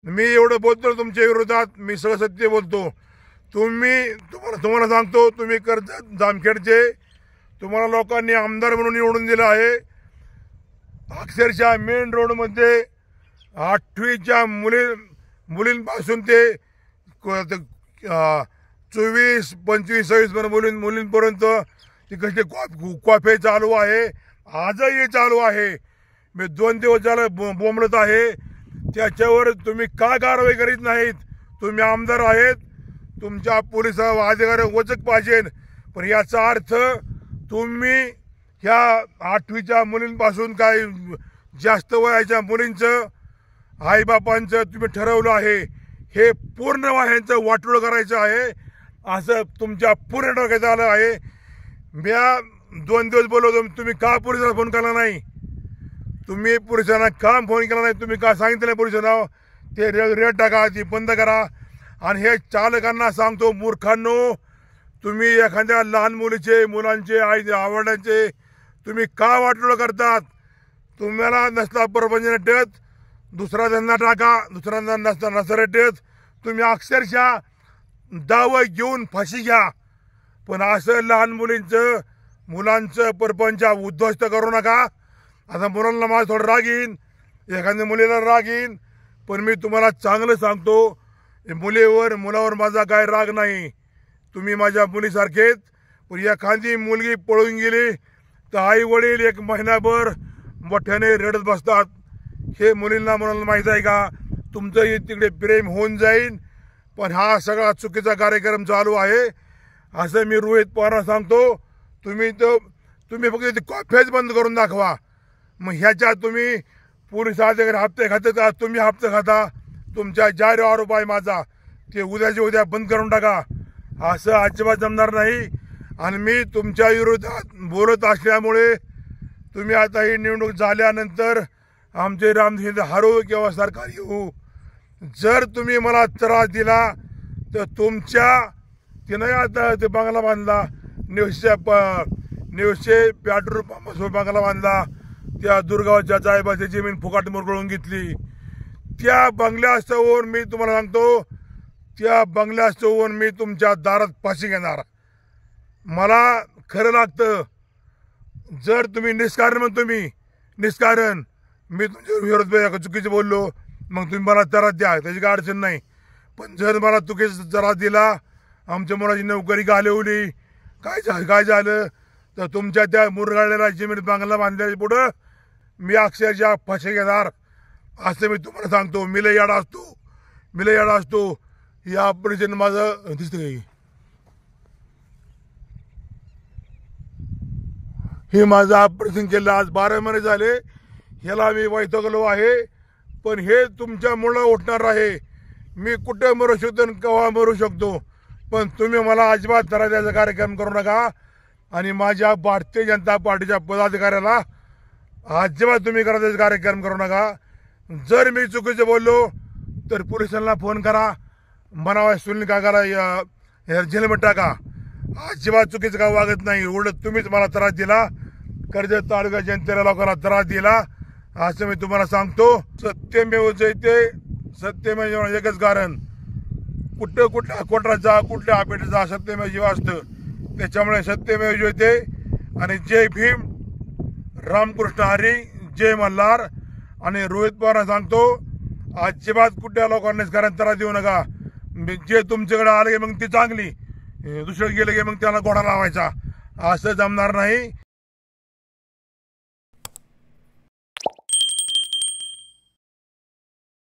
मी एवढं बोलतो तुमच्या विरोधात, मी सगळं सत्य बोलतो। तुम्हाला सांगतो, तुम्ही कर्जत जामखेडचे, तुम्हाला लोकांनी आमदार म्हणून निवडून दिलं आहे। अक्षरशः मेन रोड मध्ये 8वीच्या मुलींपासून ते 24, 25, 26 मुलींपर्यंत तिकडचे कॉफे चालू आहे, आजही चालू आहे। मी 2 दिवस झाले बोंबलत आहे, त्याच्यावर तुम्ही का कारवाई करीत नाहीत? तुम्ही आमदार आहेत, तुमच्या पोलीस अधिकारी वचक पाहिजे, पण याचा अर्थ तुम्ही ह्या 8वीच्या मुलींपासून काय जास्त वयाच्या मुलींचं आईबापांचं तुम्ही ठरवलं आहे, हे पूर्ण ह्यांचं वाटोळ करायचं आहे असं तुमच्या पूर्ण डोक्यात आलं आहे। मी 2 दिवस बोलवतो, तुम्ही का पोलिसांना फोन केला नाही? तुम्ही पोलिसांना का फोन केला नाही? तुम्ही का सांगितलं पोलिसांना ते रेट टाका, ती बंद करा? आणि हे चालकांना सांगतो, मूर्खांनो, तुम्ही एखाद्या लहान मुलांचे आई आवडण्याचे तुम्ही का वाटोळ करतात? तुम्हाला नसला परपंच रेटत दुसरा धंदा टाका, दुसरा धंदा नसता रेटत तुम्ही अक्षरशः दावा घेऊन फाशी घ्या, पण असं लहान मुलांचं परपंच उद्ध्वस्त करू नका। आता मुलांना माझा थोडा राग येईन, एखाद्या मुलीला राग येईन, पण मी तुम्हाला चांगलं सांगतो, मुलावर माझा काय राग नाही। तुम्ही माझ्या मुलीसारखेच, पण एखादी मुलगी पळून गेली तर आई वडील 1 महिनाभर मोठ्याने रडत बसतात। हे मुलींना माहीत आहे का? तुमचंही तिकडे प्रेम होऊन जाईल, पण हा सगळा चुकीचा कार्यक्रम चालू आहे असं मी रोहित पवारांना सांगतो। तुम्ही फक्त कॉफेच बंद करून दाखवा, मग ह्याच्यात तुम्ही पोलीस अधिकारी हप्ते खाते का? तुम्ही हप्ते खाता, तुमच्या जाहीर आरोप आहे माझा, ते उद्याच्या उद्या बंद करून टाका, असं अजिबात जमणार नाही। आणि मी तुमच्या विरोधात बोलत असल्यामुळे तुम्ही आता ही निवडणूक झाल्यानंतर आमचे रामसिंह हरो किंवा सरकार येऊ, जर तुम्ही मला त्रास दिला तर तुमच्या ते नाही आता ते बंगला बांधला, न्यूजचे पेट्रोल पंपासोबत बंगला बांधला, त्या दुर्गावच्या साहेबाची जमीन फुकाट मोरगळून घेतली, त्या बंगल्यास्तवर मी तुम्हाला सांगतो, त्या बंगल्यास्तवर मी तुमच्या दारात फाशी घेणार। मला खरं लागतं, जर तुम्ही निष्कारण मी तुमच्या विरोध चुकीचं बोललो, मग तुम्ही मला त्रास द्या, त्याची काय अडचण नाही। पण जर मला चुकीचा त्रास दिला, आमच्या मुलाची नोकरी घालवली, काय झालं तर तुमच्या त्या मुरगाळलेल्या जमिनीत बंगला बांधल्याच्या पुढं मी अक्षरशः फाशी घेणार असं मी तुम्हाला सांगतो। मी लय याडा असतो। या ऑपरेशन माझं दिसतं काही, हे माझं ऑपरेशन केलं आज 12 महिने झाले, ह्याला मी वैतागलो आहे, पण हे तुमच्या मुळे उठणार आहे। मी कुठे मरू शकतो आणि केव्हा मरू शकतो, पण तुम्ही मला अजिबात त्रास द्यायचा कार्यक्रम करू नका। आणि माझ्या भारतीय जनता पार्टीच्या पदाधिकाऱ्याला अजिबात तुम्ही करायचा कार्यक्रम करू नका। जर मी चुकीचं बोललो तर पोलिसांना फोन करा, म्हणावा सुनील काकाला जेलमध्ये टाका, अजिबात चुकीचं काय वागत नाही। उलट तुम्हीच मला त्रास दिला, कर्जत तालुका जनतेला लोकांना त्रास दिला असं मी तुम्हाला सांगतो। सत्यमेव जयते, सत्यमेव एकच कारण, कुठल्या कुठल्या आपेटेचा सत्यमेव जीव असतं, त्याच्यामुळे सत्यमेव जयते। आणि जय भीम, रामकृष्ण हरी, जय मल्हार। आणि रोहित पवारांना सांगतो, अजिबात कुठल्या लोकांनी कारण त्रास देऊ नका। जे तुमच्याकडे आले मग ती चांगली, दुसरं गेलं की मग त्याला घोडा लावायचा, असं जमणार नाही।